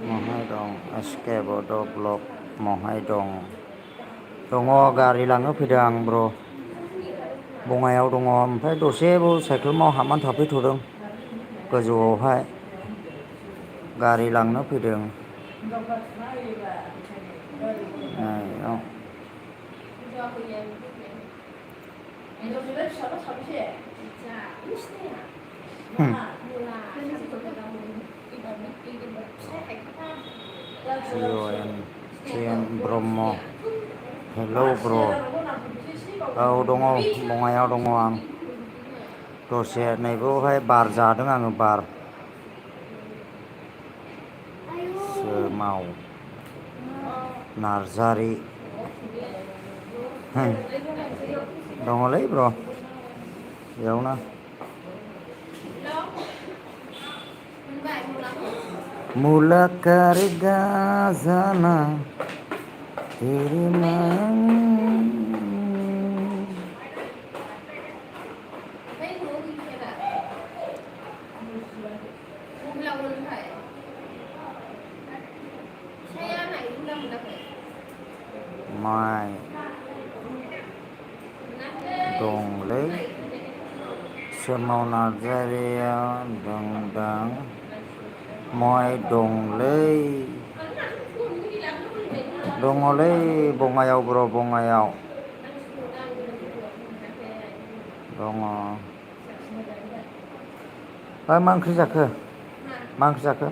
Mahai dong, SK Bodo Blok Mahai dong. Dङ गारि लांनो फैदों आं ब्र' बङाइयाव दङ ओमफ्राय दसे साइकेल हाबनानै थाफैथ'दों गोजौआवहाय गारि लांनो फैदों जियन ब्रह्म हेलौ ब्र' औ दङ बङाइयाव दङ आं दसे नैबेयावहाय बार जादों आङो बार सोमाव नार्जारि दङलै ब्र' बेयावनो मुलाकारेगा जाना तेरी माय दंलै सोमाव नार्जारिया दंदां मय दंलै दङलै बङाइयाव ब्र' बङाइयाव दङ मा ओंख्रि जाखो मा ओंख्रि जाखो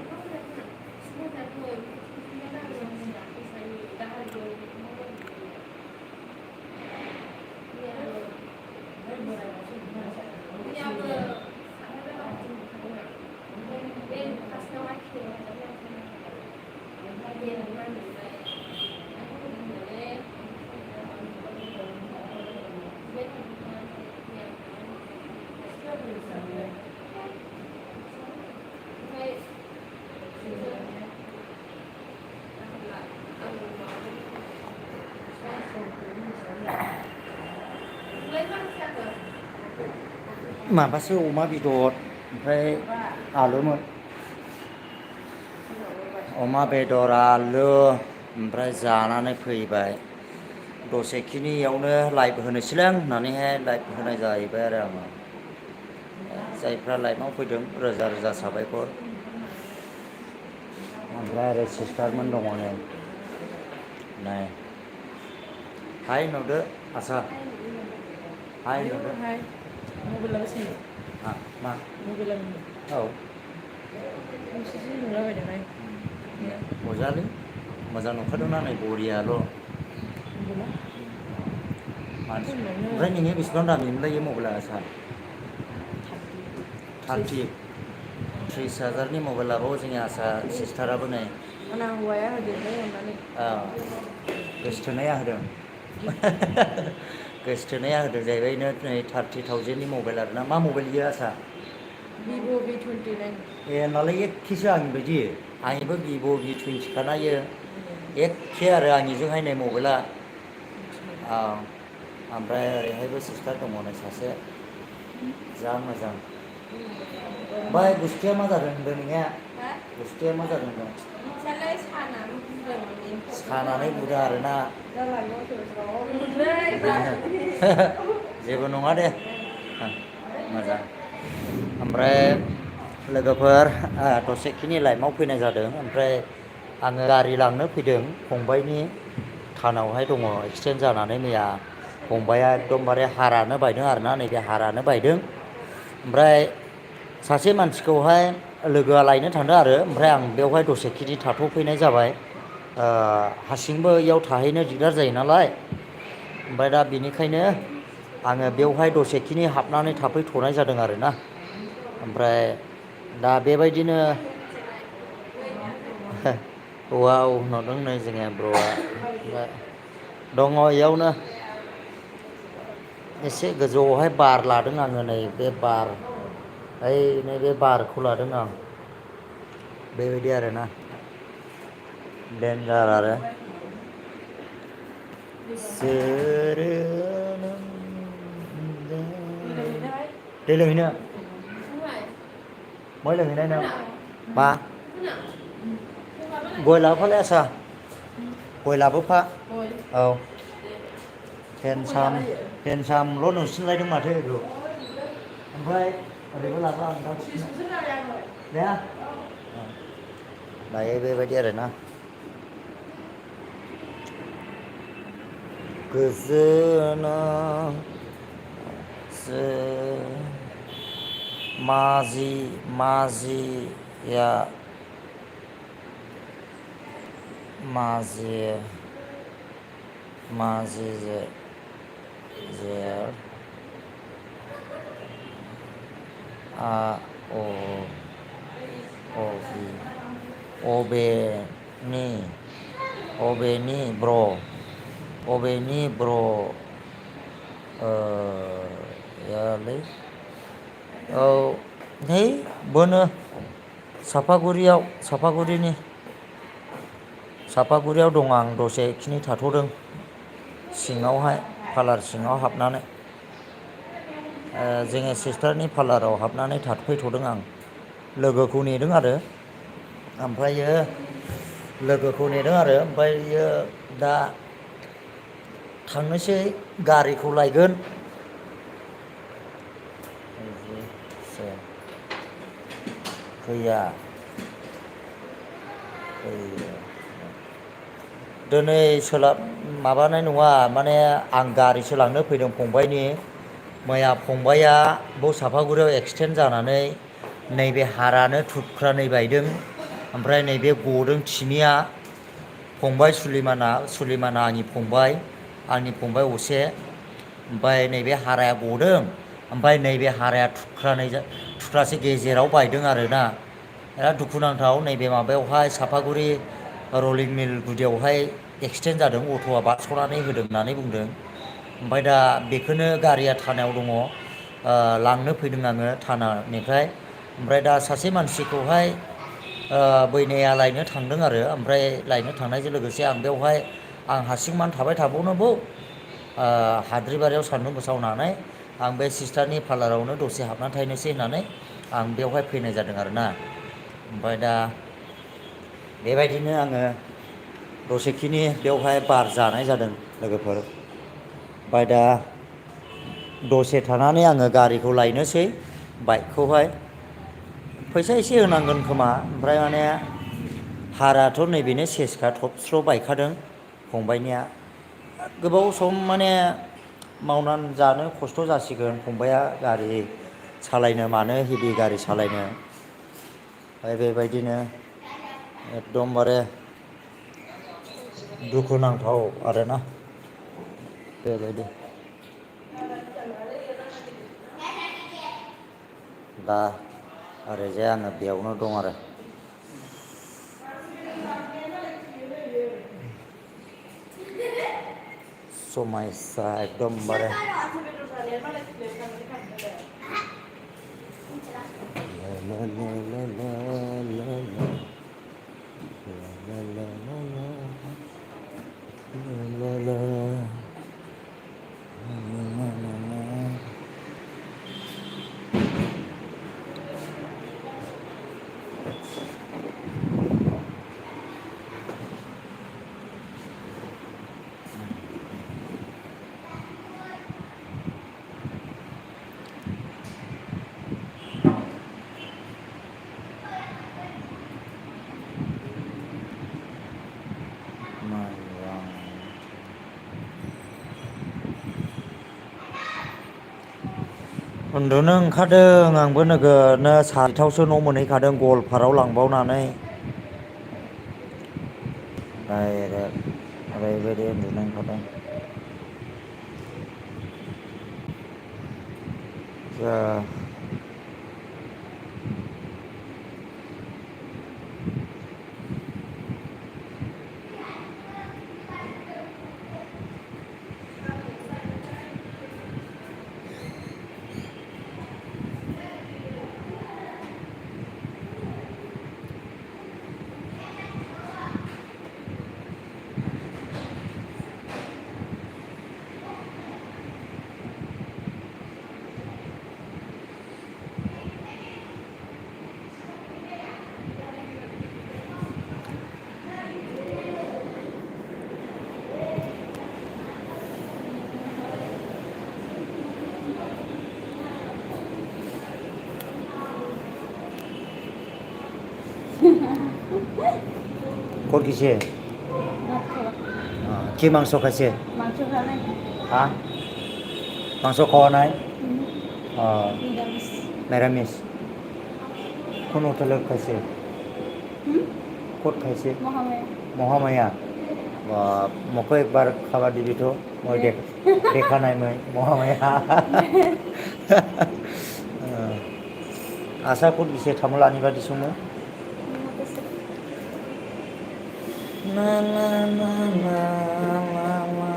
माबासो अमा बेदर ओमफ्राय आलुमोन अमा बेदर आलु ओमफ्राय जानानै फैबाय दसेखिनियावनो लाइभ होनोसैलां होननानैहाय लाइभ होनाय जाहैबाय आरो आङो जायफ्रा लाइभआव फैदों रोजा रोजा साबायखर ओमफ्राय आरो सिस्टारमोन दङ नै हाय नुदो आसा हाय नुदो मबाइलाबो सोयो मा मबाइलाबो औ नोंसोरसो नुलाबायदोंहाय अजालै मोजां नुखादोंना नै बरियाल' ओमफ्राय नोङो बेसेबां दामनिमोनलाय मबाइला सार 30,000नि मबाइल लाबावो जोंनि आसा सिस्टाराबो नै आंना हौवाया होदेरबाय अननानै गोसोथोनाया होदों गोसोथोनाया होदों जाहैबाय नै 30,000नि मबाइल आरोना मा मबाइल इयो आसा Vivo V29 ए होनबालाय एखेसो आंनि बायदि आंनिबो भिभ' V20 खाना इयो एखे आरो आंनिजोंहाय नै मबाइला ओमफ्राय ओरैहायबो सिस्टार दङ नै सासे जा मोजां ओमफ्राय गुस्थिया मा जादों होनदों नोंनिया गुस्थिया मा जादों होनदों फिसालाय सानानै बुंदों सानानै बुदों आरोना जेबो नङा दे मोजां ओमफ्राय लोगोफोर दसेखिनि लाइफआव फैनाय जादों ओमफ्राय आङो गारि लांनो फैदों फंबायनि थानावहाय दङ एक्सिडेन्ट जानानै मैया फंबाया एकदमबारे हारानो बायदों आरोना नैबे हारानो बायदों ओमफ्राय सासे मानसिखौहाय लोगोआ लायनो थांदों आरो ओमफ्राय आं बेवहाय दसेखिनि थाथ'फैनाय जाबाय हारसिंबो इयाव थाहैनो दिगदार जायो नालाय ओमफ्राय दा बेनिखायनो आङो बेवहाय दसेखिनि हाबनानै थाफैथ'नाय जादों आरोना ओमफ्राय दा बेबायदिनो वाव नुदों नै जोङो ब्र'आ दङ इयावनो एसे गोजौआवहाय बार लादों आङो नै बे बार नैबे बारखौ लादों आं बेबायदि आरोना देन्जार आरो दै लोंहैनो बहाय लोंहैनाय नों मा गय लाबोफालै आसा गय लाबोफा औ हेन्डसामल' नुसिनलायदों माथो बेखौ ओमफ्राय ओरैबो लाबो आं दा दे दायो बेबायदि आरोना गोजोना माजिया अबेनि ब्र यालै औ है बोनो सापागुरियाव दं आं दसेखिनि थाथ'दों सिङावहाय पार्लार सिङाव हाबनानै जोङो सिस्टारनि पार्लाराव हाबनानै थाफैथ'दों आं लोगोखौ नेदों आरो ओमफ्रायो दा थांनोसै गारिखौ लायगोन फैया दिनै माबानाय नङा माने आं गारिसो लांनो फैदों फंबायनि मैया फंबाया बाव सापागुरियाव एक्सिडेन्ट जानानै नैबे हारानो थुख्रानै बायदों ओमफ्राय नैबे गदों थिमिया फंबाय सुलिमाना आंनि फंबाय असे ओमफ्राय नैबे हाराया गदों ओमफ्राय नैबे हाराया थुख्रासे गेजेराव बायदों आरोना बिराद दुखुनांथाव नैबे माबायावहाय सापागुरि रलिं मिल गुदियावहाय एक्सिडेन्ट जादों अट'आ बारस'नानै होदों होननानै बुंदों ओमफ्राय दा बेखौनो गारिया थानायाव दङ लांनो फैदों आङो थानानिफ्राय ओमफ्राय दा सासे मानसिखौहाय बैनाया लायनो थांदों आरो ओमफ्राय लायनो थांनायजों लोगोसे आं बेवहाय आं हारसिं मानो थाबाय थाबावनांगौ हाद्रिबारियाव सान्दुं गोसा होननानै आं बे सिस्टारनि पार्लारावनो दसे हाबनानै थाहैनोसै होननानै आं बेवहाय फैनाय जादों आरोना ओमफ्राय दा बेबायदिनो आङो दसेखिनि बेवहाय बार जानाय जादों लोगोफोर ओमफ्राय दा दसे थानानै आङो गारिखौ लायनोसै बाइकखौहाय फैसा एसे होनांगोन खोमा ओमफ्राय माने हाराथ' नैबेनो सेसखा थबस्र' बायखादों फंबायनिया गोबाव सम माने मावनानै जानो खस्थ' जासिगोन फंबाया गारि सालायनो मानो हेभि गारि सालायनो ओमफ्राय बेबायदिनो एकदमबारे दुखुनांथाव आरोना बेबायदि दा ओरैजाय आङो बेयावनो दं आरो समायसा एकदमबारे उन्दुनो ओंखारदों आंबो नोगोदनो सारिथायावसो न' मोनहैखादों गवालपारायाव लांबावनानै डाइरेक्ट ओरैबायदि उन्दुनो ओंखारदों जा कौन किसे কি মাংস খাইছে মাংস খাওয়া নাই হ্যাঁ মাংস খাওয়া নাই নিরামিষ নিরামিষ কোন হোটেলে খাইছে ক'ত খাইছে মহামায়া মহামায়া মোকো একবাৰ খাব দিবি তো মই দেখা নাই মই মহামায়া আশা ক'ত দিছে তামোল আনিব দিছোঁ মই না না না না না না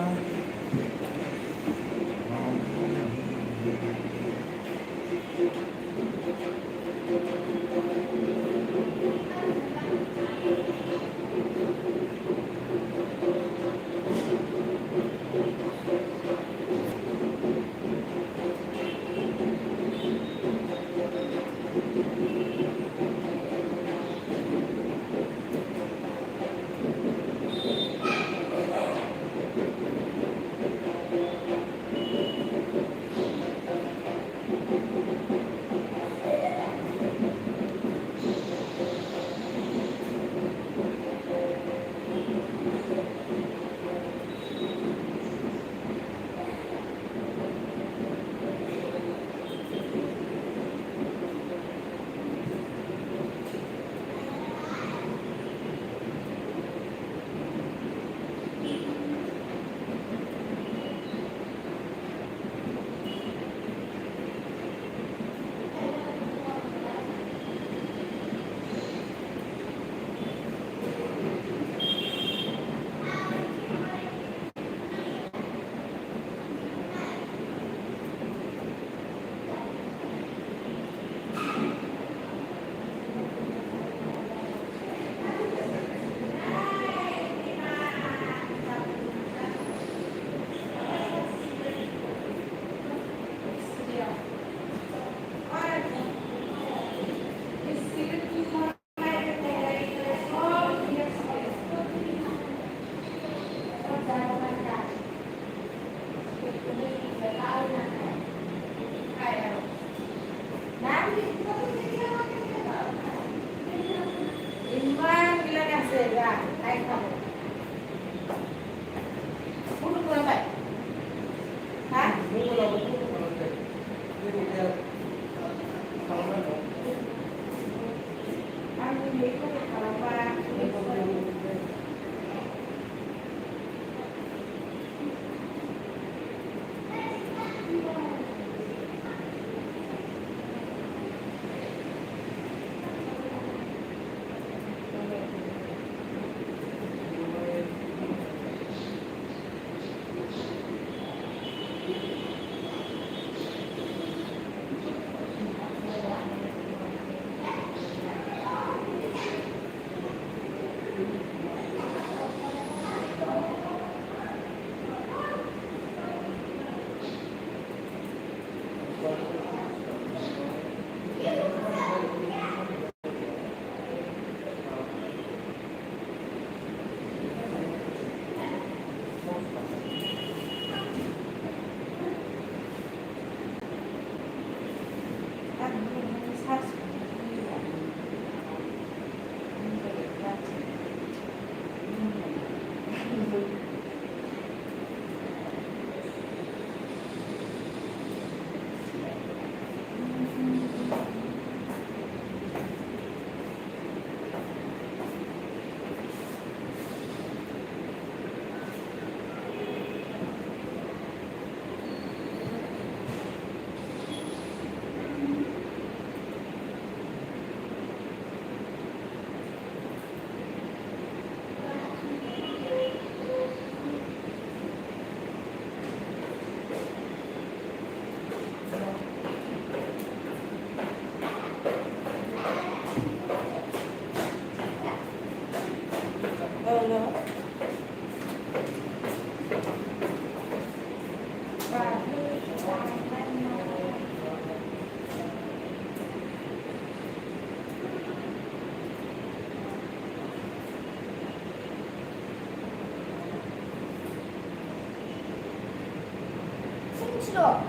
싫어.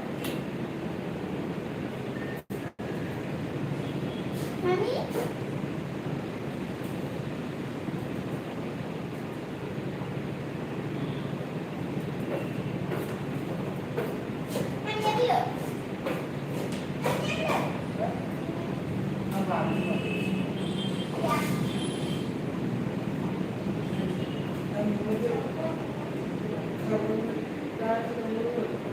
아니? Thank you.